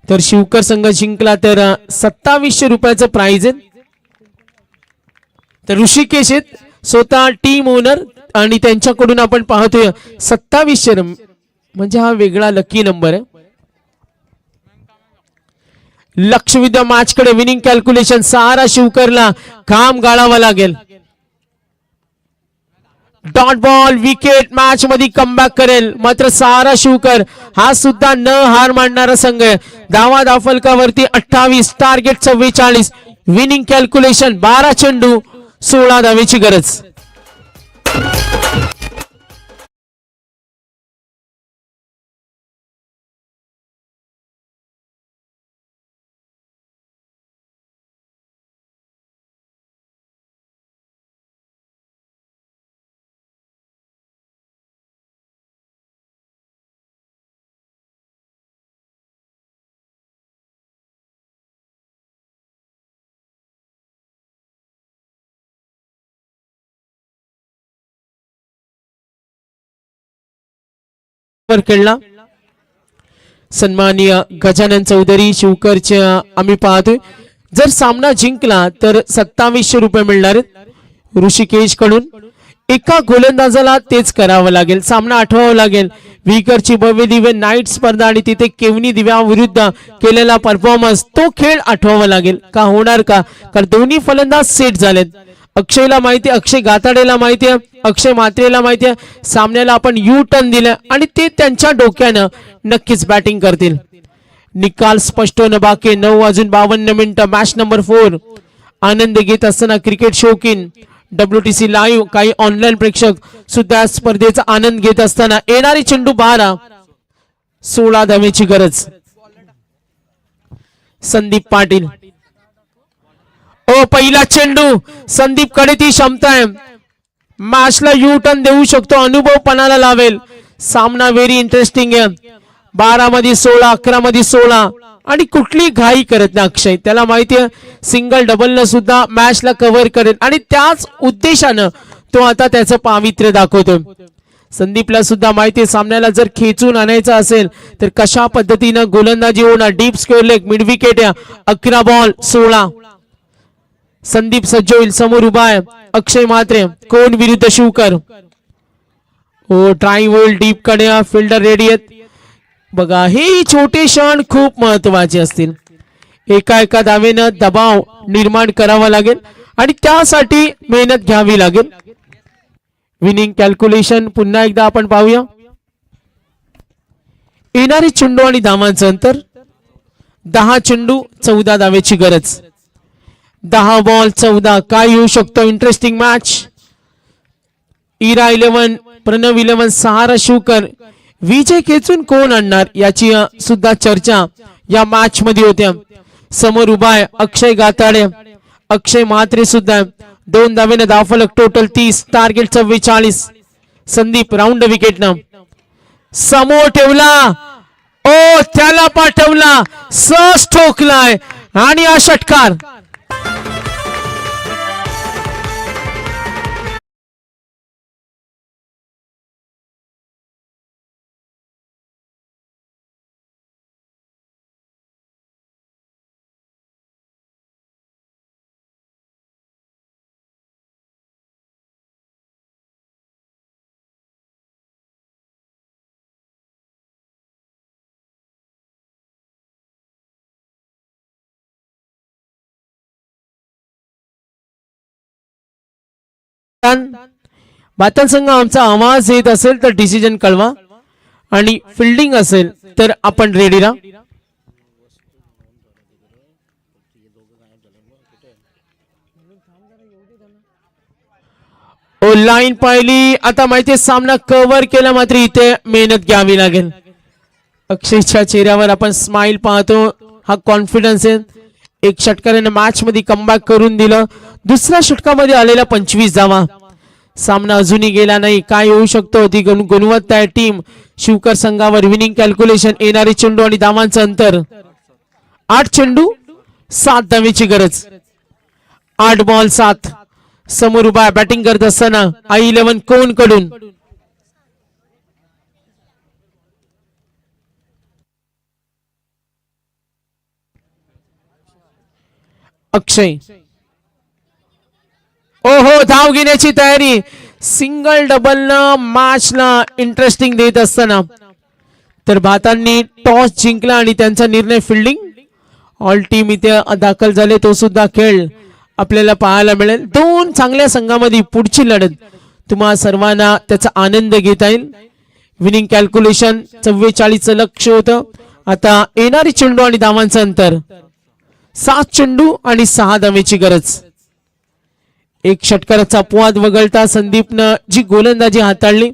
तर शिवकर संघ जिंकला तर 2700 रुपयाचं प्राइज आहे. तर ऋषिकेश आहेत स्वतः टीम ओनर आणि त्यांच्याकडून आपण पाहतोय 2700. म्हणजे हा वेगळा लकी नंबर आहे. लक्ष विद्या मॅच कडे. विनिंग कॅल्क्युलेशन, सहारा शिवकरला घाम गाळावा लागेल. Dot ball, wicket. मॅच मध्ये कमबॅक करेल मात्र सहारा शिवकर हा सुद्धा न हार मानणारा संघ आहे. धावा दाफलकावरती 28, टार्गेट 44. विनिंग कॅल्क्युलेशन 12 चेंडू 16 धावेची गरज. खेळला सन्माननीय गजानन चौधरी शिवकरचे आम्ही पाहतोय. जर सामना जिंकला तर 2700 रुपये मिळणार आहेत ऋषिकेश कडून. एका गोलंदाजाला तेच करावं लागेल. सामना आठवावा लागेल. विकरची भव्य दिव्य नाईट स्पर्धा आणि तिथे केवनी दिव्या विरुद्ध केलेला परफॉर्मन्स, तो खेळ आठवावा लागेल. का होणार का? कारण दोन्ही फलंदाज सेट झालेत. अक्षयला माहिती, अक्षय गाताडेला माहिती आहे, अक्षय म्हात्रेला माहिती आहे सामन्याला आपण यू टर्न दिलं आणि ते त्यांच्या डोक्यानं नक्कीच बॅटिंग करतील. निकाल स्पष्ट होणं बाकी. 9:52 मॅच नंबर 4 आनंद घेत असताना क्रिकेट शौकीन WTC लाईव्ह काही ऑनलाईन प्रेक्षक सुद्धा स्पर्धेचा आनंद घेत असताना येणारी चेंडू 12 16 धावेची गरज. संदीप पाटील पहिला चेंडू संदीप कडे ती क्षमता आहे, मॅचला यू टर्न देऊ शकतो, अनुभव पणाला लावेल. सामना व्हेरी इंटरेस्टिंग आहे. 12 मध्ये 16 11 मध्ये 16 आणि कुठली घाई करत नाही अक्षय. त्याला माहिती आहे सिंगल डबल न सुद्धा मॅचला कव्हर करेल आणि त्याच उद्देशानं तो आता त्याचं पावित्र्य दाखवतोय. संदीपला सुद्धा माहिती आहे सामन्याला जर खेचून आणायचं असेल तर कशा पद्धतीनं गोलंदाजी होणार. Deep square leg mid wicket आहे. 11 बॉल 16. संदीप सज्ज होईल. समोर उभा आहे अक्षय म्हात्रे. कोण विरुद्ध शिवकर. ट्राय होईल डीप कडे. फिल्डर रेडी आहेत. बघा हे छोटे क्षण खूप महत्वाचे असतील. एका एका धावेनं दबाव निर्माण करावा लागेल आणि त्यासाठी मेहनत घ्यावी लागेल. विनिंग कॅल्क्युलेशन पुन्हा एकदा आपण पाहूया. येणारी चेंडू आणि धावांचं अंतर 10 चेंडू 14 धावेची गरज. 10 बॉल 14. काय येऊ शकतो इंटरेस्टिंग मॅच. इरा 11 प्रणव 11 सहारा शिवकर. विजय खेचून कोण आणणार याची सुद्धा चर्चा या मॅच मध्ये होत्या. समोर उभा आहे अक्षय गाताडे. अक्षय म्हात्रे सुद्धा 2 धावेनं धावफलक टोटल 30. टार्गेट 44. संदीप राऊंड विकेटनं समोर ठेवला. त्याला पाठवला. सहज ठोकलाय आणि हा षटकार. बातांसंघ आमचा आवाज येत असेल तर डिसिजन कळवा आणि फिल्डिंग असेल तर आपण रेडी राहा. लाईन पाहिली. आता माहिती सामना कव्हर केला मात्र इथे मेहनत घ्यावी लागेल. अक्षयच्या चेहऱ्यावर आपण स्माइल पाहतो. हा कॉन्फिडन्स आहे. एक षटकाराने मॅच मध्ये कमबॅक करून दिलं. दुसऱ्या षटकामध्ये आलेला 25 धावा. सामना अजूनही गेला नाही. काय होऊ शकतो ती गुणवत्ता आहे टीम शिवकर संघावर. विनिंग कॅल्क्युलेशन येणारी चेंडू आणि धावांचं अंतर 8 चेंडू 7 धावेची गरज. 8 बॉल 7. समोर उभा बॅटिंग करत असताना I11 कोण कडून. अक्षय धाव घेण्याची तयारी. सिंगल डबल न मॅचला इंटरेस्टिंग देत असताना तर भातांनी टॉस जिंकला आणि त्यांचा निर्णय फिल्डिंग. ऑल टीम इथे दाखल झाले. तो सुद्धा खेळ आपल्याला पाहायला मिळेल. 2 चांगल्या संघामध्ये पुढची लढत तुम्हा सर्वांना त्याचा आनंद घेता येईल. विनिंग कॅल्क्युलेशन 44 लक्ष होतं. आता येणारी चेंडू आणि धावांचं अंतर 7 चेंडू आणि 6 धावेची गरज. एक षटकाराचा अपवाद वगळता संदीपनं जी गोलंदाजी हाताळली.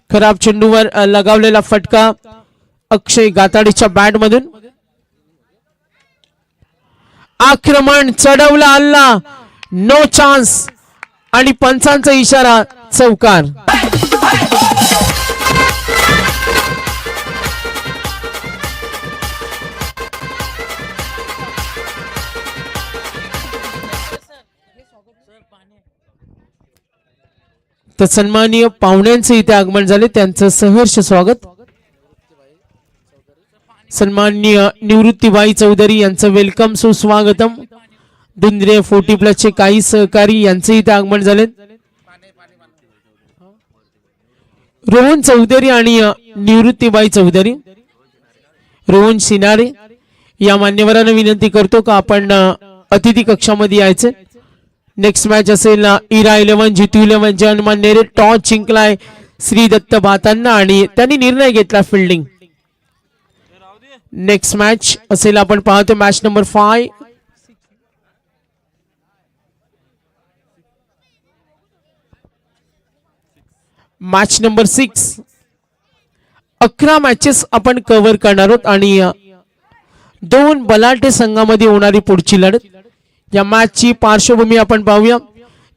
खराब चेंडूवर लगावलेला फटका अक्षय गाताडीच्या बॅट मधून. आक्रमण चढवला हल्ला. नो चान्स आणि पंचांचा इशारा चौकार. तर सन्माननीय पाहुण्यांचे इथे आगमन झाले. त्यांचं सहर्ष स्वागत. सन्माननीय निवृत्तीबाई चौधरी यांचं वेलकम सुस्वागतम. दुंद्रे 40+ चे काही सहकारी यांचे इथे आगमन झाले. रोहन चौधरी आणि निवृत्तीबाई चौधरी. रोहन सिनारे या मान्यवरांना विनंती करतो का आपण अतिथी कक्षामध्ये यायचे. नेक्स्ट मॅच असेल इरा 11 जितू 11 जनमान्य टॉस जिंकलाय श्री दत्त भातांना आणि त्यांनी निर्णय घेतला फिल्डिंग. नेक्स्ट मॅच असेल आपण पाहतो match number 5. Match number 6. 11 matches आपण कव्हर करणार आहोत आणि 2 बलाढ्य संघामध्ये होणारी पुढची लढत. या मॅचची पार्श्वभूमी आपण पाहूया,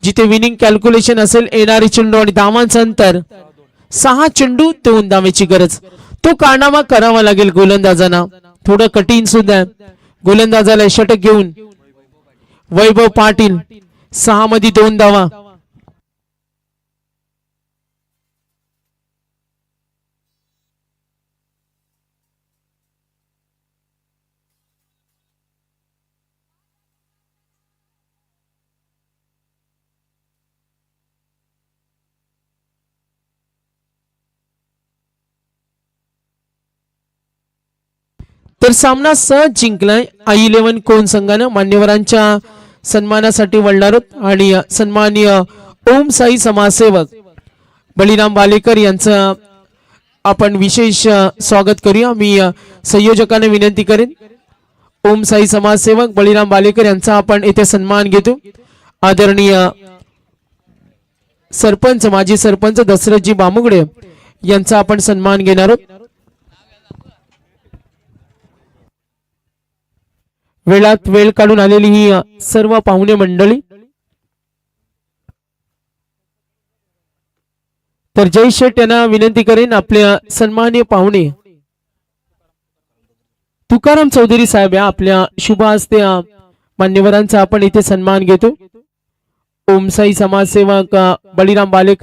जिथे विनिंग कॅल्क्युलेशन असेल, येणारे चेंडू आणि धावांचं अंतर 6 चेंडू 2 धावेची गरज. तो कारनामा करावा लागेल गोलंदाजांना. थोडं कठीण सुद्धा आहे. गोलंदाजाला षटक घेऊन वैभव पाटील 6 मध्ये 2 धावा. तर सामना सहज जिंकलाय I11 कोण संघानं. मान्यवरांच्या सन्मानासाठी वळणार आहोत आणि सन्माननीय ओम साई समाजसेवक बळीराम बालेकर यांचं आपण विशेष स्वागत करूया. मी संयोजकांना विनंती करेन, ओम साई समाजसेवक बळीराम बालेकर यांचा आपण येथे सन्मान घेतो. आदरणीय सरपंच, माजी सरपंच दशरथजी बामुगडे यांचा आपण सन्मान घेणार आहोत. वेळात वेळ काढून आलेली ही सर्व पाहुणे मंडळी. तर जय शेठ यांना विनंती करेन, आपल्या सन्माननीय पाहुणे तुकाराम चौधरी साहेब या आपल्या शुभ हस्ते मान्यवरांचा आपण इथे सन्मान घेतो. ओम साई समाजसेवक बळीराम बालेकर